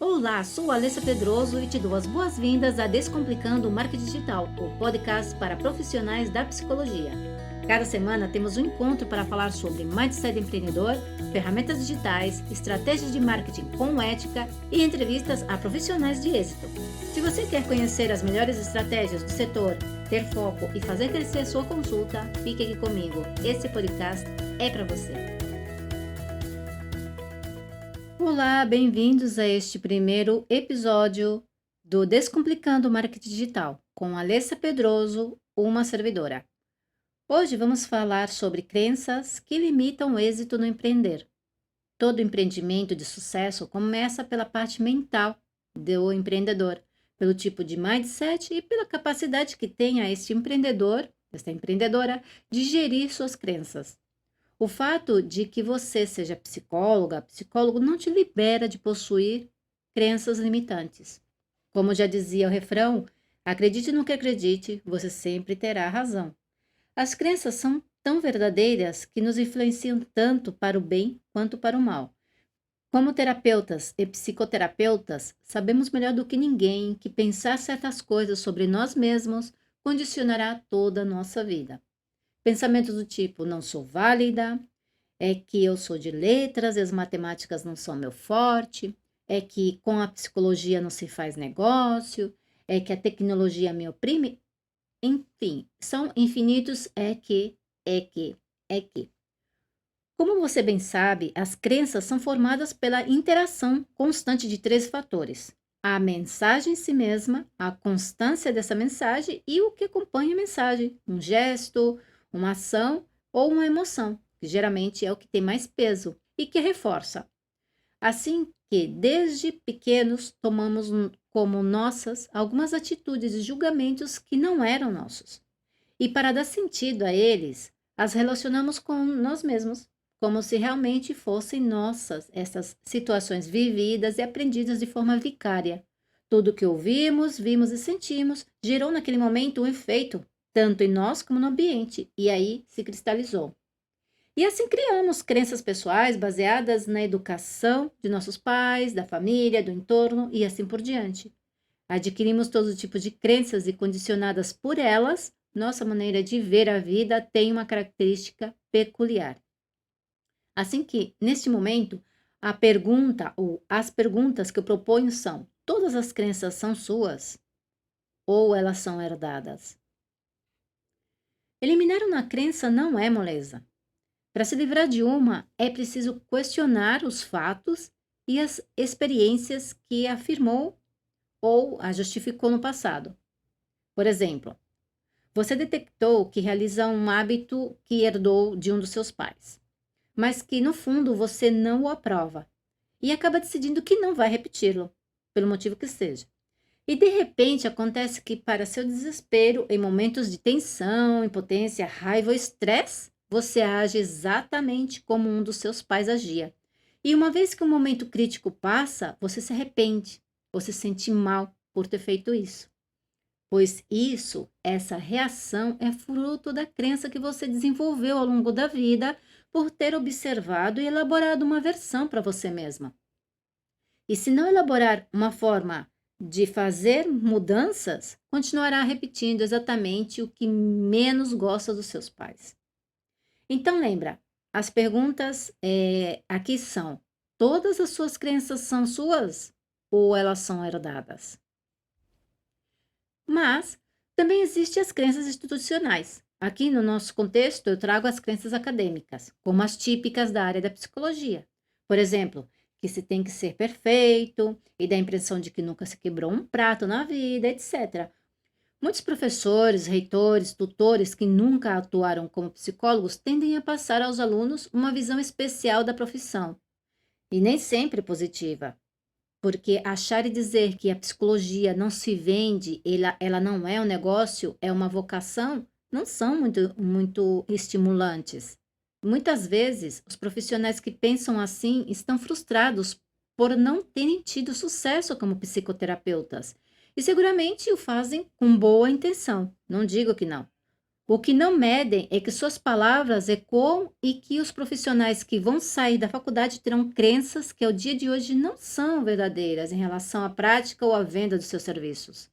Olá, sou Alessa Pedroso e te dou as boas-vindas a Descomplicando o Marketing Digital, o podcast para profissionais da psicologia. Cada semana temos um encontro para falar sobre mindset empreendedor, ferramentas digitais, estratégias de marketing com ética e entrevistas a profissionais de êxito. Se você quer conhecer as melhores estratégias do setor, ter foco e fazer crescer sua consulta, fique aqui comigo. Esse podcast é para você. Olá, bem-vindos a este primeiro episódio do Descomplicando o Marketing Digital, com Alessa Pedroso, uma servidora. Hoje vamos falar sobre crenças que limitam o êxito no empreender. Todo empreendimento de sucesso começa pela parte mental do empreendedor, pelo tipo de mindset e pela capacidade que tenha este empreendedor, esta empreendedora, de gerir suas crenças. O fato de que você seja psicólogo não te libera de possuir crenças limitantes. Como já dizia o refrão, acredite no que acredite, você sempre terá razão. As crenças são tão verdadeiras que nos influenciam tanto para o bem quanto para o mal. Como terapeutas e psicoterapeutas, sabemos melhor do que ninguém que pensar certas coisas sobre nós mesmos condicionará toda a nossa vida. Pensamentos do tipo, não sou válida, é que eu sou de letras e as matemáticas não são meu forte, é que com a psicologia não se faz negócio, é que a tecnologia me oprime. Enfim, são infinitos é que. Como você bem sabe, as crenças são formadas pela interação constante de três fatores: a mensagem em si mesma, a constância dessa mensagem e o que acompanha a mensagem, um gesto, uma ação ou uma emoção, que geralmente é o que tem mais peso e que reforça. Assim que, desde pequenos, tomamos como nossas algumas atitudes e julgamentos que não eram nossos. E para dar sentido a eles, as relacionamos com nós mesmos, como se realmente fossem nossas essas situações vividas e aprendidas de forma vicária. Tudo que ouvimos, vimos e sentimos gerou naquele momento um efeito, tanto em nós como no ambiente, e aí se cristalizou. E assim criamos crenças pessoais baseadas na educação de nossos pais, da família, do entorno e assim por diante. Adquirimos todo tipo de crenças e condicionadas por elas, nossa maneira de ver a vida tem uma característica peculiar. Assim que, neste momento, a pergunta ou as perguntas que eu proponho são: todas as crenças são suas ou elas são herdadas? Eliminar uma crença não é moleza. Para se livrar de uma, é preciso questionar os fatos e as experiências que afirmou ou a justificou no passado. Por exemplo, você detectou que realiza um hábito que herdou de um dos seus pais, mas que no fundo você não o aprova e acaba decidindo que não vai repeti-lo, pelo motivo que seja. E de repente acontece que, para seu desespero, em momentos de tensão, impotência, raiva ou estresse, você age exatamente como um dos seus pais agia. E uma vez que o momento crítico passa, você se arrepende, você se sente mal por ter feito isso. Pois essa reação é fruto da crença que você desenvolveu ao longo da vida por ter observado e elaborado uma versão para você mesma. E se não elaborar uma forma de fazer mudanças, continuará repetindo exatamente o que menos gosta dos seus pais. Então lembra, as perguntas aqui são: todas as suas crenças são suas ou elas são herdadas? Mas também existem as crenças institucionais. Aqui no nosso contexto, eu trago as crenças acadêmicas, como as típicas da área da psicologia. Por exemplo, que se tem que ser perfeito e dá a impressão de que nunca se quebrou um prato na vida, etc. Muitos professores, reitores, tutores que nunca atuaram como psicólogos tendem a passar aos alunos uma visão especial da profissão, e nem sempre positiva. Porque achar e dizer que a psicologia não se vende, ela não é um negócio, é uma vocação, não são muito estimulantes. Muitas vezes, os profissionais que pensam assim estão frustrados por não terem tido sucesso como psicoterapeutas. E seguramente o fazem com boa intenção, não digo que não. O que não medem é que suas palavras ecoam e que os profissionais que vão sair da faculdade terão crenças que ao dia de hoje não são verdadeiras em relação à prática ou à venda dos seus serviços.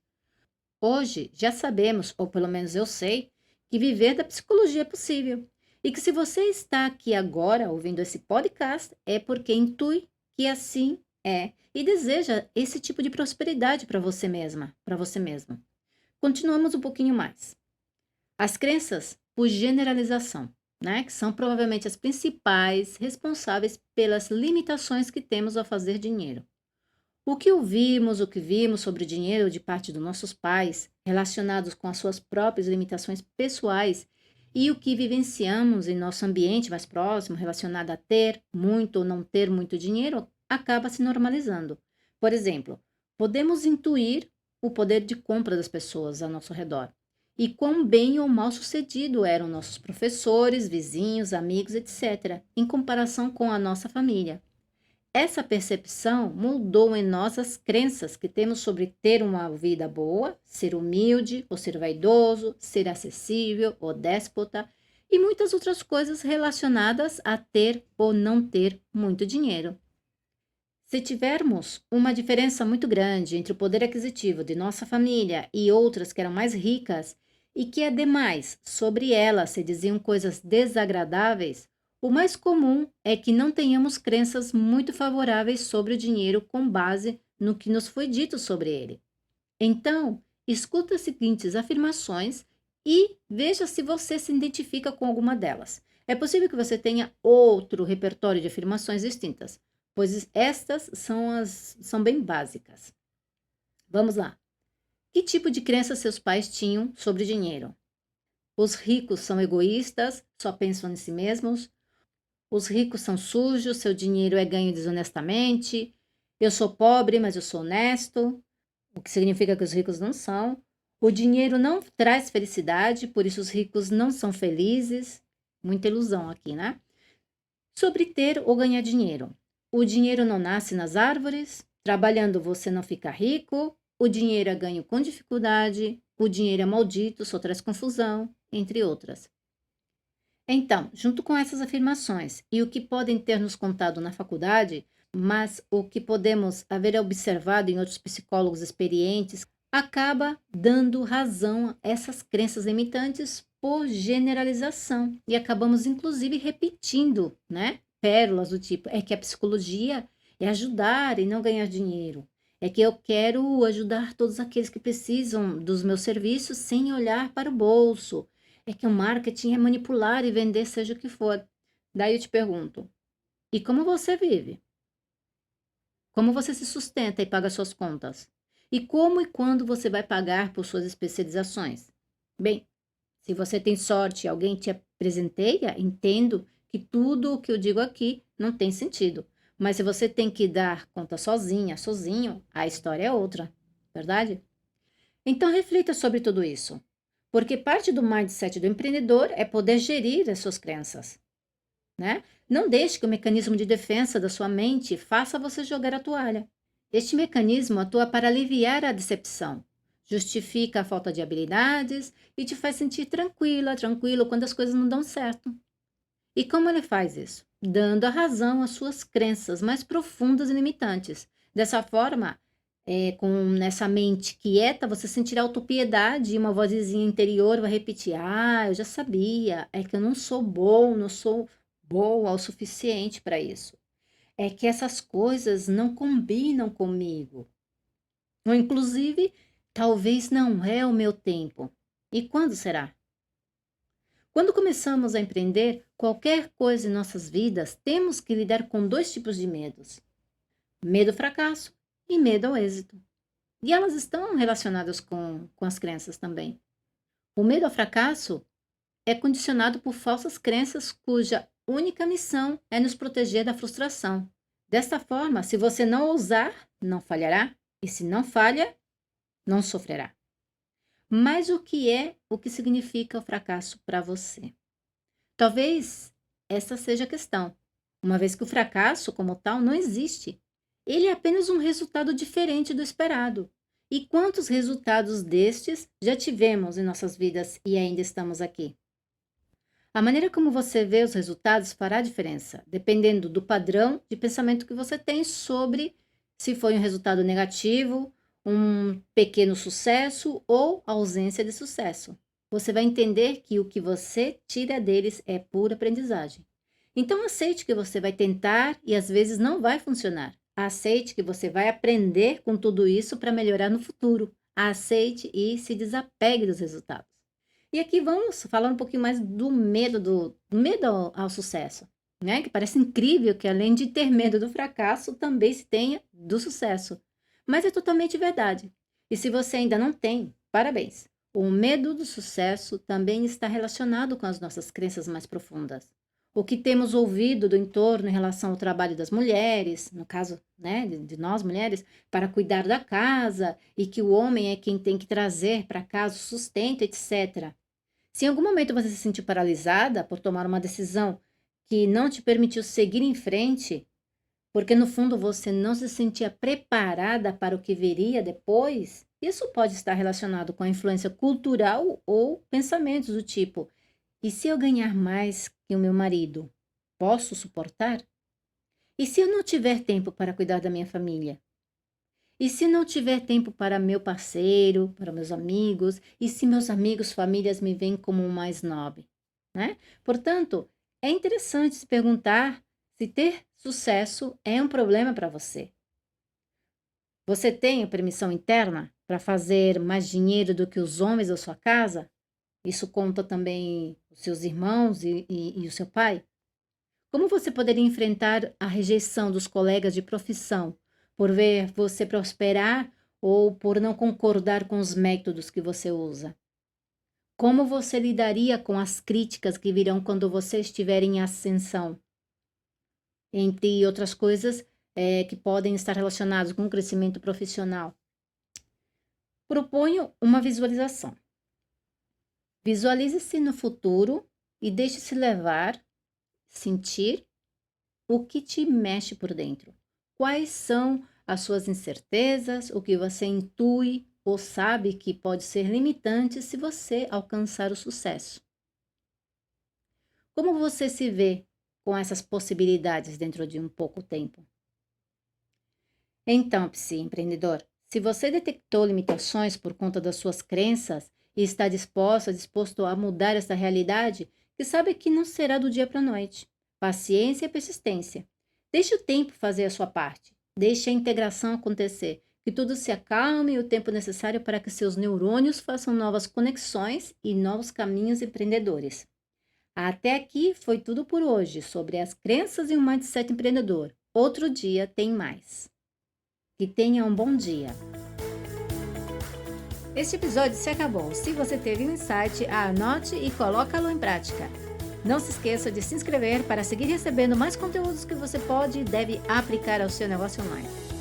Hoje já sabemos, ou pelo menos eu sei, que viver da psicologia é possível. E que se você está aqui agora ouvindo esse podcast, é porque intui que assim é e deseja esse tipo de prosperidade para você mesma, para você mesmo. Continuamos um pouquinho mais. As crenças, por generalização, né, que são provavelmente as principais responsáveis pelas limitações que temos ao fazer dinheiro. O que vimos sobre dinheiro de parte dos nossos pais, relacionados com as suas próprias limitações pessoais, e o que vivenciamos em nosso ambiente mais próximo, relacionado a ter muito ou não ter muito dinheiro, acaba se normalizando. Por exemplo, podemos intuir o poder de compra das pessoas ao nosso redor e quão bem ou mal sucedido eram nossos professores, vizinhos, amigos, etc., em comparação com a nossa família. Essa percepção moldou em nós as crenças que temos sobre ter uma vida boa, ser humilde ou ser vaidoso, ser acessível ou déspota e muitas outras coisas relacionadas a ter ou não ter muito dinheiro. Se tivermos uma diferença muito grande entre o poder aquisitivo de nossa família e outras que eram mais ricas, e que, ademais, sobre elas se diziam coisas desagradáveis, o mais comum é que não tenhamos crenças muito favoráveis sobre o dinheiro com base no que nos foi dito sobre ele. Então, escuta as seguintes afirmações e veja se você se identifica com alguma delas. É possível que você tenha outro repertório de afirmações distintas, pois estas são bem básicas. Vamos lá. Que tipo de crença seus pais tinham sobre dinheiro? Os ricos são egoístas, só pensam em si mesmos. Os ricos são sujos, seu dinheiro é ganho desonestamente. Eu sou pobre, mas eu sou honesto, o que significa que os ricos não são. O dinheiro não traz felicidade, por isso os ricos não são felizes. Muita ilusão aqui, né? Sobre ter ou ganhar dinheiro. O dinheiro não nasce nas árvores, trabalhando você não fica rico, o dinheiro é ganho com dificuldade, o dinheiro é maldito, só traz confusão, entre outras. Então, junto com essas afirmações e o que podem ter nos contado na faculdade, mas o que podemos haver observado em outros psicólogos experientes, acaba dando razão a essas crenças limitantes por generalização e acabamos inclusive repetindo, né? Pérolas do tipo, é que a psicologia é ajudar e não ganhar dinheiro. É que eu quero ajudar todos aqueles que precisam dos meus serviços sem olhar para o bolso. É que o marketing é manipular e vender seja o que for. Daí eu te pergunto, e como você vive? Como você se sustenta e paga suas contas? E como e quando você vai pagar por suas especializações? Bem, se você tem sorte e alguém te presenteia, entendo que tudo o que eu digo aqui não tem sentido. Mas se você tem que dar conta sozinha, sozinho, a história é outra, verdade? Então reflita sobre tudo isso, porque parte do mindset do empreendedor é poder gerir as suas crenças, né? Não deixe que o mecanismo de defesa da sua mente faça você jogar a toalha. Este mecanismo atua para aliviar a decepção, justifica a falta de habilidades e te faz sentir tranquila, tranquilo quando as coisas não dão certo. E como ele faz isso? Dando a razão às suas crenças mais profundas e limitantes. Dessa forma, com nessa mente quieta, você sentirá autopiedade e uma vozinha interior vai repetir: Ah, eu já sabia, é que eu não sou bom, não sou boa o suficiente para isso. É que essas coisas não combinam comigo. Ou inclusive, talvez não é o meu tempo. E quando será? Quando começamos a empreender qualquer coisa em nossas vidas, temos que lidar com dois tipos de medos: medo ao fracasso e medo ao êxito. E elas estão relacionadas com as crenças também. O medo ao fracasso é condicionado por falsas crenças cuja única missão é nos proteger da frustração. Desta forma, se você não ousar, não falhará, e se não falha, não sofrerá. Mas o que significa o fracasso para você? Talvez essa seja a questão, uma vez que o fracasso, como tal, não existe. Ele é apenas um resultado diferente do esperado. E quantos resultados destes já tivemos em nossas vidas e ainda estamos aqui? A maneira como você vê os resultados fará diferença, dependendo do padrão de pensamento que você tem sobre se foi um resultado negativo, um pequeno sucesso ou ausência de sucesso. Você vai entender que o que você tira deles é pura aprendizagem. Então, aceite que você vai tentar e às vezes não vai funcionar. Aceite que você vai aprender com tudo isso para melhorar no futuro. Aceite e se desapegue dos resultados. E aqui vamos falar um pouquinho mais do medo ao sucesso, né? Que parece incrível que além de ter medo do fracasso, também se tenha do sucesso. Mas é totalmente verdade. E se você ainda não tem, parabéns. O medo do sucesso também está relacionado com as nossas crenças mais profundas. O que temos ouvido do entorno em relação ao trabalho das mulheres, no caso, né, de nós mulheres, para cuidar da casa e que o homem é quem tem que trazer para casa o sustento, etc. Se em algum momento você se sentiu paralisada por tomar uma decisão que não te permitiu seguir em frente, porque no fundo você não se sentia preparada para o que viria depois, isso pode estar relacionado com a influência cultural ou pensamentos do tipo: e se eu ganhar mais que o meu marido, posso suportar? E se eu não tiver tempo para cuidar da minha família? E se não tiver tempo para meu parceiro, para meus amigos, e se meus amigos, famílias me veem como um mais nobre, né? Portanto, é interessante se perguntar se ter sucesso é um problema para você. Você tem a permissão interna para fazer mais dinheiro do que os homens da sua casa? Isso conta também os seus irmãos e o seu pai? Como você poderia enfrentar a rejeição dos colegas de profissão por ver você prosperar ou por não concordar com os métodos que você usa? Como você lidaria com as críticas que virão quando você estiver em ascensão? Entre outras coisas que podem estar relacionadas com o crescimento profissional. Proponho uma visualização. Visualize-se no futuro e deixe-se levar, sentir o que te mexe por dentro. Quais são as suas incertezas, o que você intui ou sabe que pode ser limitante se você alcançar o sucesso? Como você se vê com essas possibilidades dentro de um pouco tempo? Então, empreendedor, se você detectou limitações por conta das suas crenças e está disposto a mudar essa realidade, que sabe que não será do dia para a noite. Paciência e persistência. Deixe o tempo fazer a sua parte. Deixe a integração acontecer. Que tudo se acalme e o tempo necessário para que seus neurônios façam novas conexões e novos caminhos empreendedores. Até aqui foi tudo por hoje sobre as crenças e o mindset empreendedor. Outro dia tem mais. Que tenha um bom dia. Este episódio se acabou. Se você teve um insight, anote e coloque-lo em prática. Não se esqueça de se inscrever para seguir recebendo mais conteúdos que você pode e deve aplicar ao seu negócio online.